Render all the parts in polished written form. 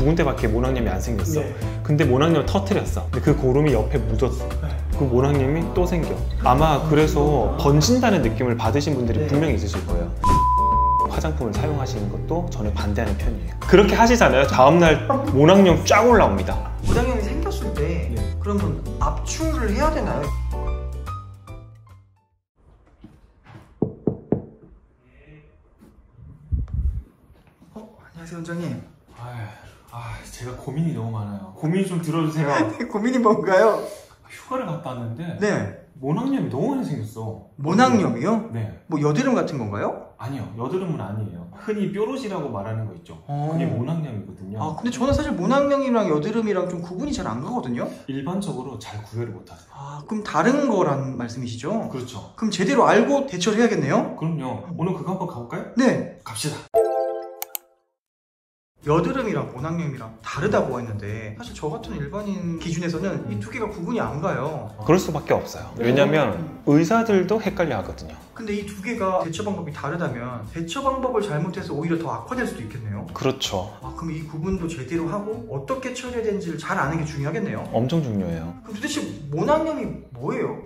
군데밖에 모낭염이 안 생겼어. 네. 근데 모낭염을 터뜨렸어. 근데 그 고름이 옆에 묻었어. 그 모낭염이 또 생겨. 아마 그래서 번진다는 느낌을 받으신 분들이 분명히 있으실 거예요. 화장품을 사용하시는 것도 저는 반대하는 편이에요. 그렇게 하시잖아요. 다음날 모낭염 쫙 올라옵니다. 모낭염이 생겼을 때 그러면 압출을 해야 되나요? 안녕하세요 원장님. 제가 고민이 너무 많아요. 고민 좀 들어주세요. 고민이 뭔가요? 휴가를 갔다 왔는데 네. 모낭염이 너무 많이 생겼어. 모낭염이요? 네. 뭐 여드름 같은 건가요? 아니요, 여드름은 아니에요. 흔히 뾰루지라고 말하는 거 있죠. 그게 모낭염이거든요. 아 근데 저는 사실 모낭염이랑 여드름이랑 좀 구분이 잘 안 가거든요. 일반적으로 잘 구별을 못하세요. 아 그럼 다른 거란 말씀이시죠? 그렇죠. 그럼 제대로 알고 대처를 해야겠네요? 그럼요. 오늘 그거 한번 가볼까요? 네. 갑시다. 여드름이랑 모낭염이랑 다르다고 했는데 사실 저 같은 일반인 기준에서는 이 두 개가 구분이 안 가요. 그럴 수밖에 없어요. 왜냐면 의사들도 헷갈려 하거든요. 근데 이 두 개가 대처 방법이 다르다면 대처 방법을 잘못해서 오히려 더 악화될 수도 있겠네요. 그렇죠. 아 그럼 이 구분도 제대로 하고 어떻게 처리해야 되는지를 잘 아는 게 중요하겠네요. 엄청 중요해요. 그럼 도대체 모낭염이 뭐예요?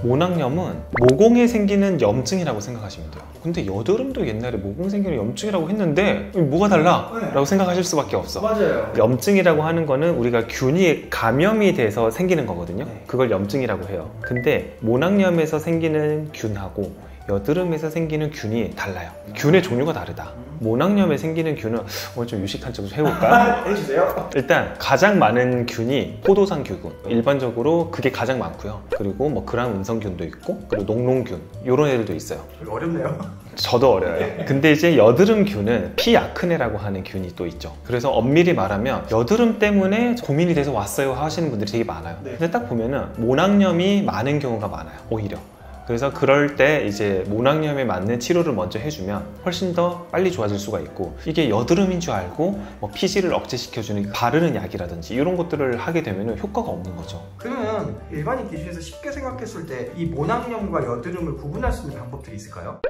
모낭염은 모공에 생기는 염증이라고 생각하시면 돼요. 근데 여드름도 옛날에 모공 생기는 염증이라고 했는데 뭐가 달라? 네. 라고 생각하실 수밖에 없어. 맞아요. 염증이라고 하는 거는 우리가 균이 감염이 돼서 생기는 거거든요. 네. 그걸 염증이라고 해요. 근데 모낭염에서 생기는 균하고 여드름에서 생기는 균이 달라요. 균의 종류가 다르다. 모낭염에 생기는 균은 오늘 좀 유식한 척 좀 해볼까? 해주세요. 일단 가장 많은 균이 포도상 균. 일반적으로 그게 가장 많고요. 그리고 뭐 그람 음성균도 있고, 그리고 녹농균 이런 애들도 있어요. 어렵네요. 저도 어려워요. 근데 이제 여드름균은 피아크네라고 하는 균이 또 있죠. 그래서 엄밀히 말하면 여드름 때문에 고민이 돼서 왔어요 하시는 분들이 되게 많아요. 네. 근데 딱 보면은 모낭염이 많은 경우가 많아요. 오히려. 그래서 그럴 때 이제 모낭염에 맞는 치료를 먼저 해주면 훨씬 더 빨리 좋아질 수가 있고, 이게 여드름인 줄 알고 뭐 피지를 억제시켜주는 바르는 약이라든지 이런 것들을 하게 되면 효과가 없는 거죠. 그러면 일반인 기준에서 쉽게 생각했을 때 이 모낭염과 여드름을 구분할 수 있는 방법들이 있을까요?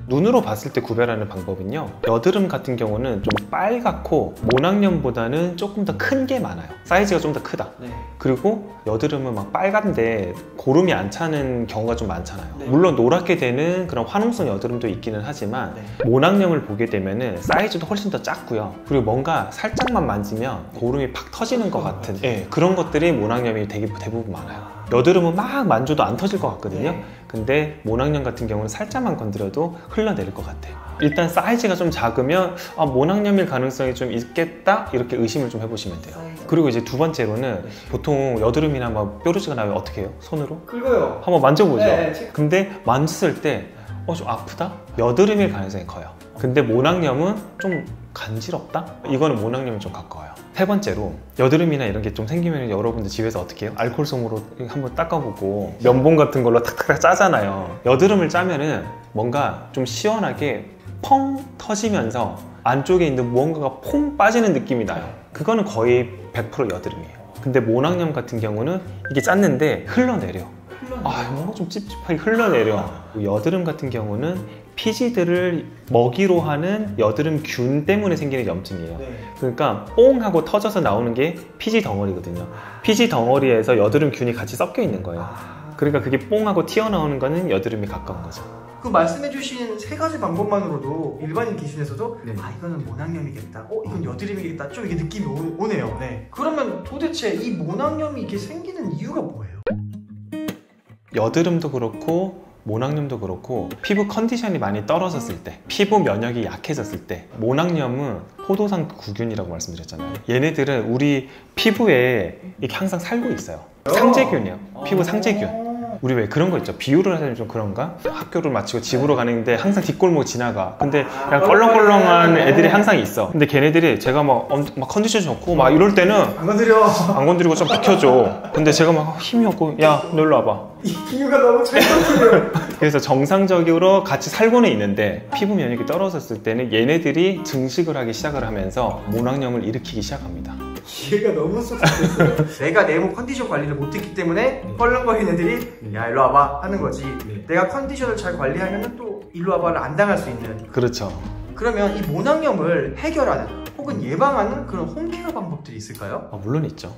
눈으로 봤을 때 구별하는 방법은요, 여드름 같은 경우는 좀 빨갛고 모낭염보다는 조금 더 큰 게 많아요. 사이즈가 좀 더 크다. 네. 그리고 여드름은 막 빨간데 고름이 안 차는 경우가 좀 많잖아요. 네. 물론 노랗게 되는 그런 화농성 여드름도 있기는 하지만 네. 모낭염을 보게 되면은 사이즈도 훨씬 더 작고요. 그리고 뭔가 살짝만 만지면 고름이 팍 터지는 것 같은 그런 것들이 모낭염이 되게 대부분 많아요. 여드름은 막 만져도 안 터질 것 같거든요. 네. 근데 모낭염 같은 경우는 살짝만 건드려도 흘러내릴 것 같아요. 일단 사이즈가 좀 작으면 모낭염일 가능성이 좀 있겠다 이렇게 의심을 좀 해보시면 돼요. 그리고 이제 두 번째로는 보통 여드름이나 막 뾰루지가 나면 어떻게 해요? 손으로? 긁어요. 한번 만져보죠. 네. 근데 만졌을 때 좀 아프다? 여드름일 가능성이 커요. 근데 모낭염은 좀 간지럽다? 이거는 모낭염이 좀 가까워요. 세 번째로 여드름이나 이런 게 좀 생기면 여러분들 집에서 어떻게 해요? 알콜솜으로 한번 닦아보고 면봉 같은 걸로 탁탁 짜잖아요. 여드름을 짜면은 뭔가 좀 시원하게 펑 터지면서 안쪽에 있는 무언가가 퐁 빠지는 느낌이 나요. 그거는 거의 100% 여드름이에요. 근데 모낭염 같은 경우는 이게 짰는데 흘러내려. 뭔가 좀 찝찝하게 흘러내려. 여드름 같은 경우는 피지들을 먹이로 하는 여드름균 때문에 생기는 염증이에요. 네. 그러니까 뽕 하고 터져서 나오는 게 피지 덩어리거든요. 피지 덩어리에서 여드름균이 같이 섞여 있는 거예요. 그러니까 그게 뽕 하고 튀어나오는 거는 여드름이 가까운 거죠. 그 말씀해주신 세 가지 방법만으로도 일반인 기준에서도 네. 이거는 모낭염이겠다, 이건 여드름이겠다, 좀 이게 느낌이 오네요. 네. 그러면 도대체 이 모낭염이 이게 생기는 이유가 뭐예요? 여드름도 그렇고 모낭염도 그렇고 피부 컨디션이 많이 떨어졌을 때, 피부 면역이 약해졌을 때, 모낭염은 포도상 구균이라고 말씀드렸잖아요. 얘네들은 우리 피부에 이렇게 항상 살고 있어요. 상재균이에요. 피부 상재균. 우리 왜 그런 거 있죠? 비유를 하자면 좀 그런가? 학교를 마치고 집으로 가는데 항상 뒷골목 지나가. 근데 약간 껄렁껄렁한 애들이 항상 있어. 근데 걔네들이 제가 막 컨디션 좋고 막 이럴 때는 안 건드리고 좀 비켜줘. 근데 제가 막 힘이 없고 야, 너 일로 와봐. 이 비유가 너무 찰떡이에요. 그래서 정상적으로 같이 살고는 있는데 피부 면역이 떨어졌을 때는 얘네들이 증식을 하기 시작을 하면서 모낭염을 일으키기 시작합니다. 이해가 너무 쏙쏙했어요. 내가 내 몸 컨디션 관리를 못했기 때문에 껄렁거리는 애들이 야 일로 와봐 하는 거지. 내가 컨디션을 잘 관리하면 또 일로 와봐를 안 당할 수 있는. 그렇죠. 그러면 이 모낭염을 해결하는 혹은 예방하는 그런 홈케어 방법들이 있을까요? 물론 있죠.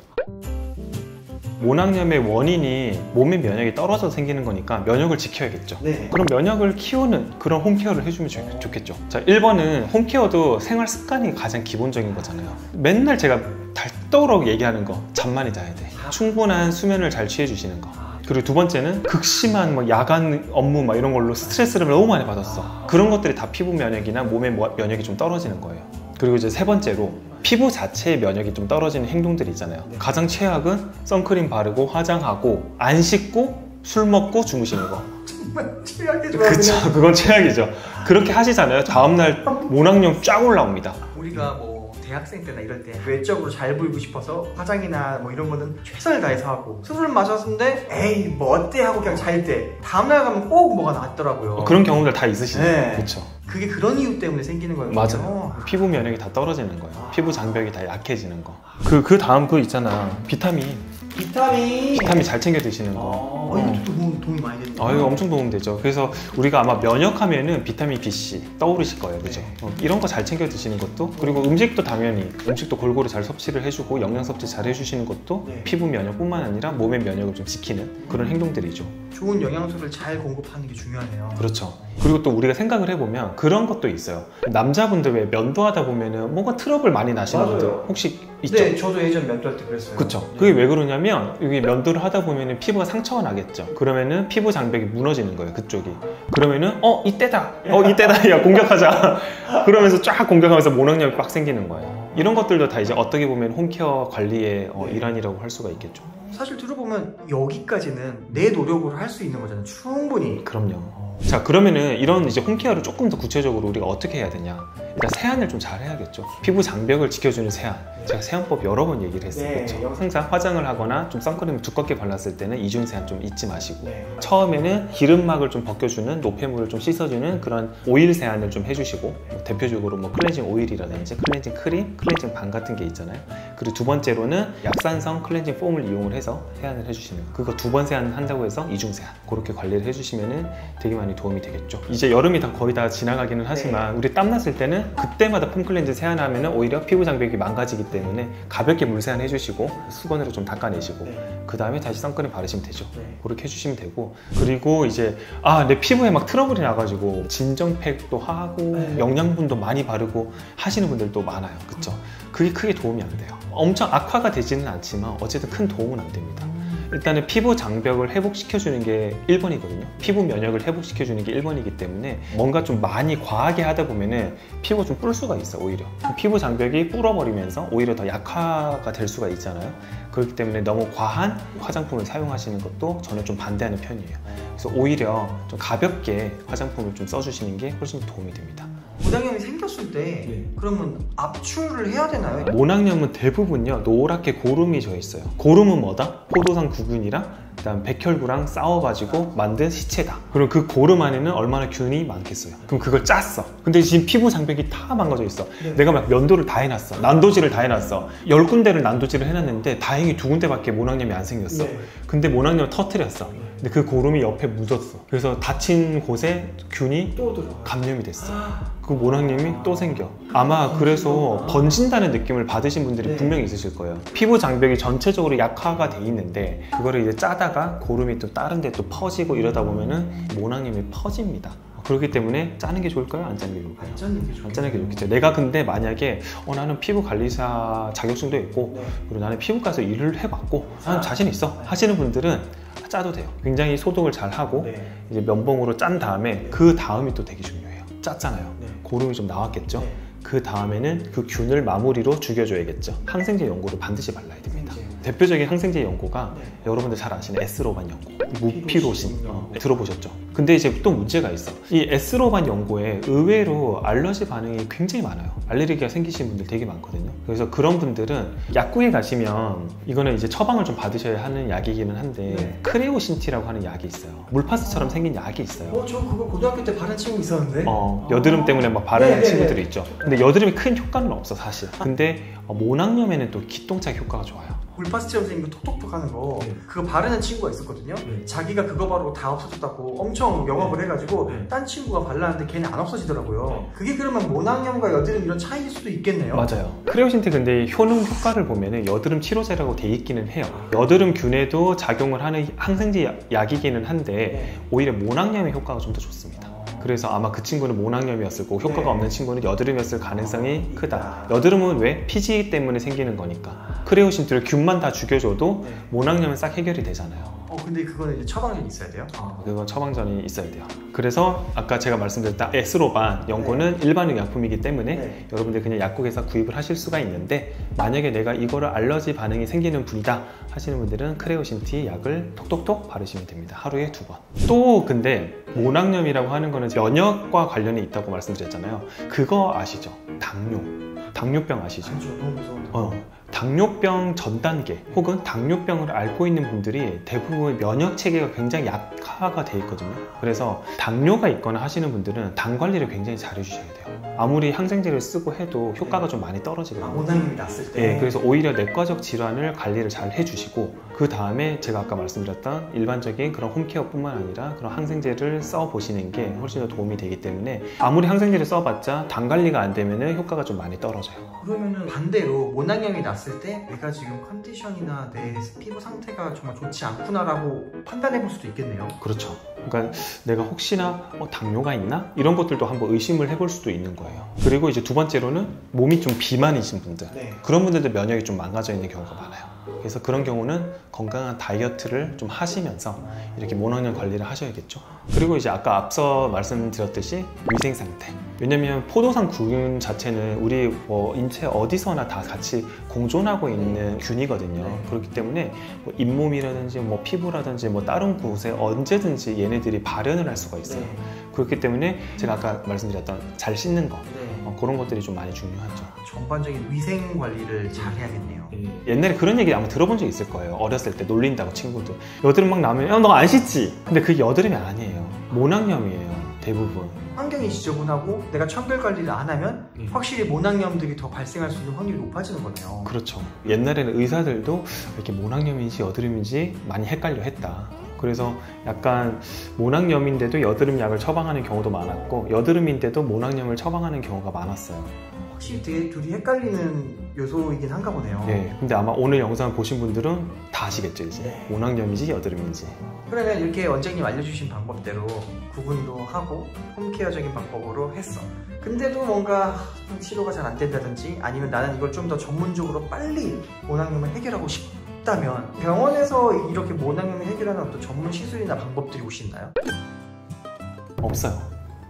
모낭염의 원인이 몸의 면역이 떨어져서 생기는 거니까 면역을 지켜야겠죠. 네. 그럼 면역을 키우는 그런 홈케어를 해주면 좋겠죠. 자, 1번은 홈케어도 생활 습관이 가장 기본적인 거잖아요. 맨날 제가 닳도록 얘기하는 거, 잠만이 자야 돼. 충분한 수면을 잘 취해 주시는 거. 그리고 두 번째는 극심한 뭐 야간 업무 막 이런 걸로 스트레스를 너무 많이 받았어. 그런 것들이 다 피부 면역이나 몸의 면역이 좀 떨어지는 거예요. 그리고 이제 세 번째로 피부 자체의 면역이 좀 떨어지는 행동들이 있잖아요. 가장 최악은 선크림 바르고 화장하고 안 씻고 술 먹고 주무시는 거. 정말 최악의 조합이네. 그쵸, 그건 최악이죠. 그렇게 하시잖아요. 다음날 모낭염 쫙 올라옵니다. 우리가 뭐 대학생 때나 이럴 때 외적으로 잘 보이고 싶어서 화장이나 뭐 이런 거는 최선을 다해서 하고, 술을 마셨는데 에이 뭐 어때 하고 그냥 잘 때 다음날 가면 꼭 뭐가 낫더라고요. 그런 경우들 다 있으시네요. 네. 그렇죠. 그게 그런 이유 때문에 생기는 거예요. 맞아요. 피부 면역이 다 떨어지는 거예요. 피부 장벽이 다 약해지는 거. 그 다음 그 있잖아. 비타민 잘 챙겨 드시는 거. 이것도 도움이 많이 되네요. 이거 엄청 도움되죠. 그래서 우리가 아마 면역하면은 비타민 B, C 떠오르실 거예요. 그죠? 이런 거 잘 챙겨 드시는 것도, 그리고 음식도 당연히 음식도 골고루 잘 섭취를 해주고 영양 섭취 잘 해주시는 것도 피부 면역뿐만 아니라 몸의 면역을 좀 지키는 그런 행동들이죠. 좋은 영양소를 잘 공급하는 게 중요하네요. 그렇죠. 그리고 또 우리가 생각을 해보면 그런 것도 있어요. 남자분들 왜 면도하다 보면은 뭔가 트러블 많이 나시는 분들 혹시 있죠? 네, 저도 예전 면도할 때 그랬어요. 그쵸. 그게 왜 그러냐면 여기 면도를 하다 보면은 피부가 상처가 나겠죠. 그러면은 피부 장벽이 무너지는 거예요, 그쪽이. 그러면은 이때다 야 공격하자 그러면서 쫙 공격하면서 모낭염이 꽉 생기는 거예요. 이런 것들도 다 이제 어떻게 보면 홈케어 관리의 일환이라고 할 수가 있겠죠. 사실 들어보면 여기까지는 내 노력으로 할 수 있는 거잖아요. 충분히. 그럼요. 자, 그러면은 이런 이제 홈케어를 조금 더 구체적으로 우리가 어떻게 해야 되냐. 일단 세안을 좀 잘 해야겠죠. 피부 장벽을 지켜주는 세안. 제가 세안법 여러 번 얘기를 했어요. 그렇죠? 항상 화장을 하거나 좀 선크림을 두껍게 발랐을 때는 이중 세안 좀 잊지 마시고, 처음에는 기름막을 좀 벗겨주는, 노폐물을 좀 씻어주는 그런 오일 세안을 좀 해주시고, 대표적으로 뭐 클렌징 오일이라든지 클렌징 크림, 클렌징 반 같은 게 있잖아요. 그리고 두 번째로는 약산성 클렌징 폼을 이용을 해서 세안을 해주시는 거. 그거 두 번 세안 한다고 해서 이중 세안. 그렇게 관리를 해주시면은 되게 많이 도움이 되겠죠. 이제 여름이 거의 다 지나가기는 하지만 우리 땀 났을 때는 그때마다 폼 클렌징 세안하면은 오히려 피부 장벽이 망가지기 때문에 가볍게 물 세안 해주시고 수건으로 좀 닦아내시고 그 다음에 다시 선크림 바르시면 되죠. 그렇게 해주시면 되고, 그리고 이제 내 피부에 막 트러블이 나가지고 진정팩도 하고 영양분도 많이 바르고 하시는 분들도 많아요. 그쵸? 그게 크게 도움이 안 돼요. 엄청 악화가 되지는 않지만 어쨌든 큰 도움은 안 됩니다. 일단은 피부 장벽을 회복시켜주는 게 1번이거든요. 피부 면역을 회복시켜주는 게 1번이기 때문에 뭔가 좀 많이 과하게 하다 보면은 피부가 좀 뿔 수가 있어, 오히려. 피부 장벽이 불어버리면서 오히려 더 약화가 될 수가 있잖아요. 그렇기 때문에 너무 과한 화장품을 사용하시는 것도 저는 좀 반대하는 편이에요. 그래서 오히려 좀 가볍게 화장품을 좀 써주시는 게 훨씬 도움이 됩니다. 모낭염이 생겼을 때 그러면 압출을 해야 되나요? 모낭염은 대부분요 노랗게 고름이 져 있어요. 고름은 뭐다? 포도당 구균이랑 그다음 백혈구랑 싸워가지고 만든 시체다. 그럼 그 고름 안에는 얼마나 균이 많겠어요. 그럼 그걸 짰어. 근데 지금 피부 장벽이 다 망가져 있어. 내가 막 면도를 다 해놨어. 난도질을 다 해놨어. 10군데를 난도질을 해놨는데 다행히 2군데밖에 모낭염이 안 생겼어. 근데 모낭염을 터뜨렸어. 근데 그 고름이 옆에 묻었어. 그래서 다친 곳에 균이 또 감염이 됐어. 그 모낭염이 또 생겨. 아마 그래서 번진다는 느낌을 받으신 분들이 분명히 있으실 거예요. 피부 장벽이 전체적으로 약화가 돼 있는데 그거를 이제 짜다가 고름이 또 다른 데 또 퍼지고 이러다 보면은 모낭염이 퍼집니다. 그렇기 때문에 짜는 게 좋을까요? 안 짜는 게 좋을까요? 안 짜는 게 좋겠죠. 내가 근데 만약에 나는 피부 관리사 자격증도 있고 그리고 나는 피부과에서 일을 해봤고 나는 자신 있어 하시는 분들은 짜도 돼요. 굉장히 소독을 잘 하고 이제 면봉으로 짠 다음에 그 다음이 또 되게 중요해요. 짰잖아요. 고름이 좀 나왔겠죠. 그 다음에는 그 균을 마무리로 죽여줘야겠죠. 항생제 연고를 반드시 발라야 됩니다. 대표적인 항생제 연고가 여러분들 잘 아시는 에스로반 연고, 무피로신 들어보셨죠? 근데 이제 또 문제가 있어. 이 에스로반 연고에 의외로 알러지 반응이 굉장히 많아요. 알레르기가 생기신 분들 되게 많거든요. 그래서 그런 분들은 약국에 가시면 이거는 이제 처방을 좀 받으셔야 하는 약이기는 한데 크레오신티라고 하는 약이 있어요. 물파스처럼 생긴 약이 있어요. 저 그거 고등학교 때 바른 친구 있었는데. 여드름 때문에 막 바르는 친구들이 있죠. 근데 여드름이 큰 효과는 없어 사실. 근데 모낭염에는 또 기똥차 효과가 좋아요. 볼파스처럼 생긴 거 톡톡톡 하는 거 그거 바르는 친구가 있었거든요. 자기가 그거 바르고 다 없어졌다고 엄청 영업을 해가지고 딴 친구가 발랐는데 걔는 안 없어지더라고요. 그게 그러면 모낭염과 여드름 이런 차이일 수도 있겠네요. 맞아요. 크레오신트 근데 효능 효과를 보면은 여드름 치료제라고 돼 있기는 해요. 여드름균에도 작용을 하는 항생제 약이기는 한데 오히려 모낭염의 효과가 좀 더 좋습니다. 그래서 아마 그 친구는 모낭염이었을 거고 효과가 없는 친구는 여드름이었을 가능성이 크다. 여드름은 왜? 피지 때문에 생기는 거니까. 크레오신트를 균만 다 죽여줘도 모낭염은 싹 해결이 되잖아요. 근데 그거는 이제 처방전이 있어야 돼요? 그건 처방전이 있어야 돼요. 그래서 아까 제가 말씀드렸다 에스로반 연고는 일반 의약품이기 때문에 여러분들 그냥 약국에서 구입을 하실 수가 있는데 만약에 내가 이거를 알러지 반응이 생기는 분이다 하시는 분들은 크레오신트 약을 톡톡톡 바르시면 됩니다. 하루에 2번. 또 근데 모낭염이라고 하는 거는 면역과 관련이 있다고 말씀드렸잖아요. 그거 아시죠? 당뇨병 아시죠? 알죠. 너무 무서워. 당뇨병 전 단계 혹은 당뇨병을 앓고 있는 분들이 대부분 면역 체계가 굉장히 약화가 돼 있거든요. 그래서 당뇨가 있거나 하시는 분들은 당 관리를 굉장히 잘 해주셔야 돼요. 아무리 항생제를 쓰고 해도 효과가 좀 많이 떨어지거든요. 모낭염이 났을 때. 네, 그래서 오히려 내과적 질환을 관리를 잘 해주시고 그 다음에 제가 아까 말씀드렸던 일반적인 그런 홈케어뿐만 아니라 그런 항생제를 써보시는 게 훨씬 더 도움이 되기 때문에 아무리 항생제를 써봤자 당 관리가 안 되면 효과가 좀 많이 떨어져요. 그러면은 반대로 모낭염이 났을 때 내가 지금 컨디션이나 내 피부 상태가 정말 좋지 않구나라고 판단해 볼 수도 있겠네요. 그렇죠. 그러니까 내가 혹시나 당뇨가 있나? 이런 것들도 한번 의심을 해볼 수도 있는 거예요. 그리고 이제 두 번째로는 몸이 좀 비만이신 분들, 그런 분들도 면역이 좀 망가져 있는 경우가 많아요. 그래서 그런 경우는 건강한 다이어트를 좀 하시면서 이렇게 모낭염 관리를 하셔야겠죠. 그리고 이제 아까 앞서 말씀드렸듯이 위생 상태. 왜냐면 포도당 균 자체는 우리 인체 어디서나 다 같이 공존하고 있는 균이거든요. 그렇기 때문에 잇몸이라든지 피부라든지 다른 곳에 언제든지 얘네들이 발현을 할 수가 있어요. 그렇기 때문에 제가 아까 말씀드렸던 잘 씻는 거, 그런 것들이 좀 많이 중요하죠. 전반적인 위생 관리를 잘 해야겠네요. 옛날에 그런 얘기 아마 들어본 적 있을 거예요. 어렸을 때 놀린다고 친구들. 여드름 막 나면 너 안 씻지? 근데 그게 여드름이 아니에요. 모낭염이에요. 대부분. 환경이 지저분하고 내가 청결 관리를 안 하면 확실히 모낭염들이 더 발생할 수 있는 확률이 높아지는 거네요. 그렇죠. 옛날에는 의사들도 이렇게 모낭염인지 여드름인지 많이 헷갈려 했다. 그래서 약간 모낭염인데도 여드름 약을 처방하는 경우도 많았고 여드름인데도 모낭염을 처방하는 경우가 많았어요. 확실히 되게 둘이 헷갈리는 요소이긴 한가 보네요. 네, 근데 아마 오늘 영상 보신 분들은 다 아시겠죠 이제. 모낭염인지 여드름인지. 그러면 이렇게 원장님 알려주신 방법대로 구분도 하고 홈케어적인 방법으로 했어. 근데도 뭔가 치료가 잘 안 된다든지 아니면 나는 이걸 좀 더 전문적으로 빨리 모낭염을 해결하고 싶다면 병원에서 이렇게 모낭염을 해결하는 어떤 전문 시술이나 방법들이 혹시 있나요? 없어요.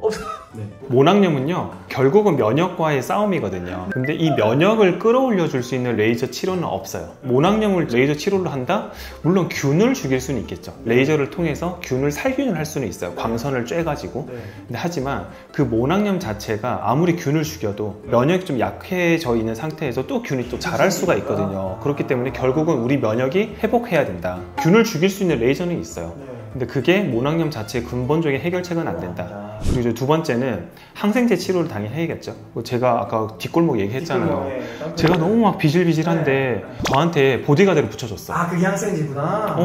없어요. 모낭염은요 결국은 면역과의 싸움이거든요. 근데 이 면역을 끌어올려 줄 수 있는 레이저 치료는 없어요. 모낭염을 레이저 치료를 한다? 물론 균을 죽일 수는 있겠죠. 레이저를 통해서 균을 살균을 할 수는 있어요. 광선을 쬐가지고. 근데 하지만 그 모낭염 자체가 아무리 균을 죽여도 면역이 좀 약해져 있는 상태에서 또 균이 또 자랄 수가 있거든요. 그렇기 때문에 결국은 우리 면역이 회복해야 된다. 균을 죽일 수 있는 레이저는 있어요. 근데 그게 모낭염 자체의 근본적인 해결책은 안 된다. 그리고 이제 두 번째는 항생제 치료를 당연히 해야겠죠. 제가 아까 뒷골목 얘기했잖아요. 제가 너무 막 비질비질한데 저한테 보디가드를 붙여줬어. 아, 그게 항생제구나.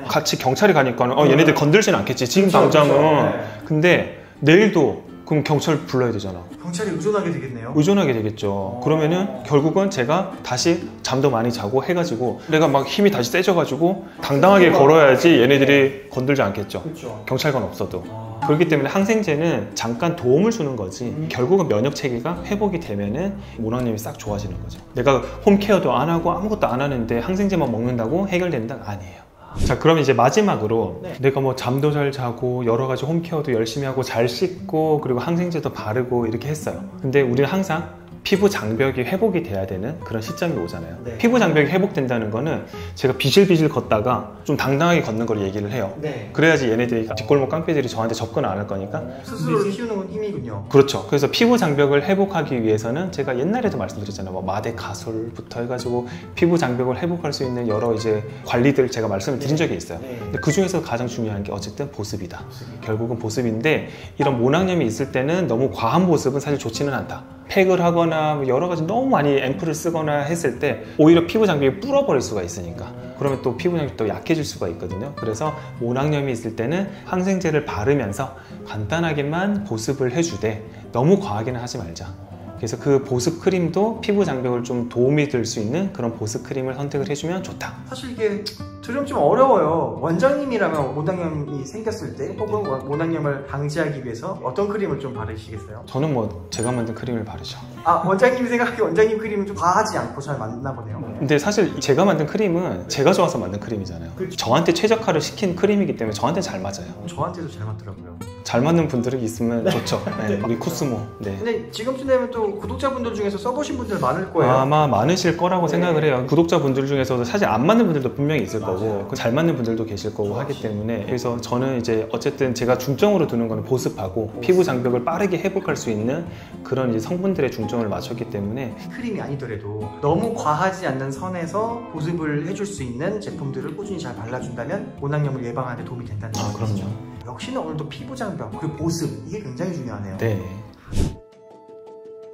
같이 경찰이 가니까 얘네들 건들진 않겠지. 지금 당장은. 근데 내일도 그럼 경찰 불러야 되잖아. 경찰이 의존하게 되겠네요. 의존하게 되겠죠. 그러면은 결국은 제가 다시 잠도 많이 자고 해가지고 내가 막 힘이 다시 세져가지고 당당하게 걸어야지 얘네들이 건들지 않겠죠. 경찰관 없어도. 그렇기 때문에 항생제는 잠깐 도움을 주는 거지 결국은 면역 체계가 회복이 되면은 모낭염이 싹 좋아지는 거죠. 내가 홈케어도 안 하고 아무것도 안 하는데 항생제만 먹는다고 해결된다? 아니에요. 자, 그럼 이제 마지막으로 내가 잠도 잘 자고 여러 가지 홈케어도 열심히 하고 잘 씻고 그리고 항생제도 바르고 이렇게 했어요. 근데 우리는 항상 피부 장벽이 회복이 돼야 되는 그런 시점이 오잖아요. 피부 장벽이 회복된다는 거는 제가 비실비실 걷다가 좀 당당하게 걷는 걸 얘기를 해요. 그래야지 얘네들이 뒷골목 깡패들이 저한테 접근 안 할 거니까. 스스로 키우는 건 힘이군요. 그렇죠. 그래서 피부 장벽을 회복하기 위해서는 제가 옛날에도 말씀드렸잖아요. 마대 가솔부터 해가지고 피부 장벽을 회복할 수 있는 여러 이제 관리들 제가 말씀을 드린 적이 있어요. 근데 그 중에서 가장 중요한 게 어쨌든 보습이다. 결국은 보습인데 이런 모낭염이 있을 때는 너무 과한 보습은 사실 좋지는 않다. 팩을 하거나 뭐 여러 가지 너무 많이 앰플을 쓰거나 했을 때 오히려 피부 장벽이 불어버릴 수가 있으니까 그러면 또 피부 장벽이 또 약해질 수가 있거든요. 그래서 모낭염이 있을 때는 항생제를 바르면서 간단하게만 보습을 해주되 너무 과하게는 하지 말자. 그래서 그 보습 크림도 피부 장벽을 좀 도움이 될 수 있는 그런 보습 크림을 선택을 해주면 좋다. 사실 이게 들으면 좀 어려워요. 원장님이라면 모낭염이 생겼을 때 혹은 모낭염을 방지하기 위해서 어떤 크림을 좀 바르시겠어요? 저는 뭐 제가 만든 크림을 바르죠. 아, 원장님이 생각하기에 원장님 크림은 좀 과하지 않고 잘 맞나 보네요. 근데 사실 제가 만든 크림은 제가 좋아서 만든 크림이잖아요. 그렇죠. 저한테 최적화를 시킨 크림이기 때문에 저한테 잘 맞아요. 저한테도 잘 맞더라고요. 잘 맞는 분들이 있으면 좋죠. 네, 우리 코스모. 네. 근데 지금쯤 되면 또 구독자분들 중에서 써보신 분들 많을 거예요. 아마 많으실 거라고 네. 생각을 해요. 구독자분들 중에서도 사실 안 맞는 분들도 분명히 있을 거고 잘 맞는 분들도 계실 거고 하기 때문에 그래서 저는 이제 어쨌든 제가 중점으로 두는 거는 보습하고 피부 장벽을 빠르게 회복할 수 있는 그런 이제 성분들의 중점을 맞췄기 때문에 크림이 아니더라도 너무 과하지 않는 선에서 보습을 해줄 수 있는 제품들을 꾸준히 잘 발라준다면 모낭염을 예방하는 데 도움이 된다는 아, 얘기죠. 그럼요. 역시나 오늘도 피부 장벽 그리고 보습 이게 굉장히 중요하네요. 네.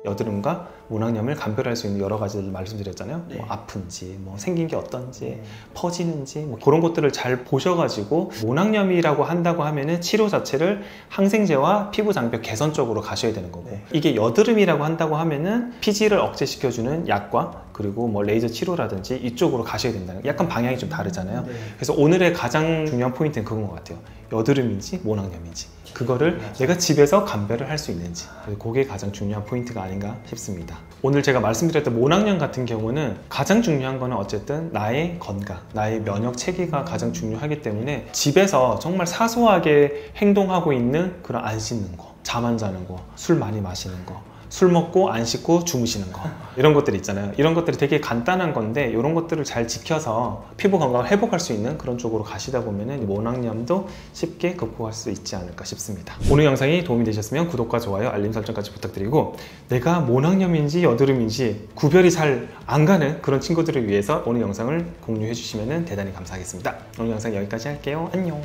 여드름과 모낭염을 감별할 수 있는 여러 가지를 말씀드렸잖아요. 네. 뭐 아픈지, 뭐 생긴 게 어떤지, 퍼지는지 뭐 그런 것들을 잘 보셔가지고 모낭염이라고 한다고 하면은 치료 자체를 항생제와 피부 장벽 개선 쪽으로 가셔야 되는 거고 네. 이게 여드름이라고 한다고 하면은 피지를 억제시켜주는 약과 그리고 뭐 레이저 치료라든지 이쪽으로 가셔야 된다는 거예요. 약간 방향이 좀 다르잖아요. 네. 그래서 오늘의 가장 중요한 포인트는 그건 것 같아요. 여드름인지 모낭염인지 그거를 내가 집에서 감별을 할 수 있는지 그게 가장 중요한 포인트가 아닌가 싶습니다. 오늘 제가 말씀드렸던 모낭염 같은 경우는 가장 중요한 거는 어쨌든 나의 건강, 나의 면역 체계가 가장 중요하기 때문에 집에서 정말 사소하게 행동하고 있는 그런 안 씻는 거, 잠 안 자는 거, 술 많이 마시는 거, 술 먹고 안 씻고 주무시는 거 이런 것들이 있잖아요. 이런 것들이 되게 간단한 건데 이런 것들을 잘 지켜서 피부 건강을 회복할 수 있는 그런 쪽으로 가시다 보면은 모낭염도 쉽게 극복할 수 있지 않을까 싶습니다. 오늘 영상이 도움이 되셨으면 구독과 좋아요, 알림 설정까지 부탁드리고 내가 모낭염인지 여드름인지 구별이 잘 안 가는 그런 친구들을 위해서 오늘 영상을 공유해 주시면 대단히 감사하겠습니다. 오늘 영상 여기까지 할게요. 안녕.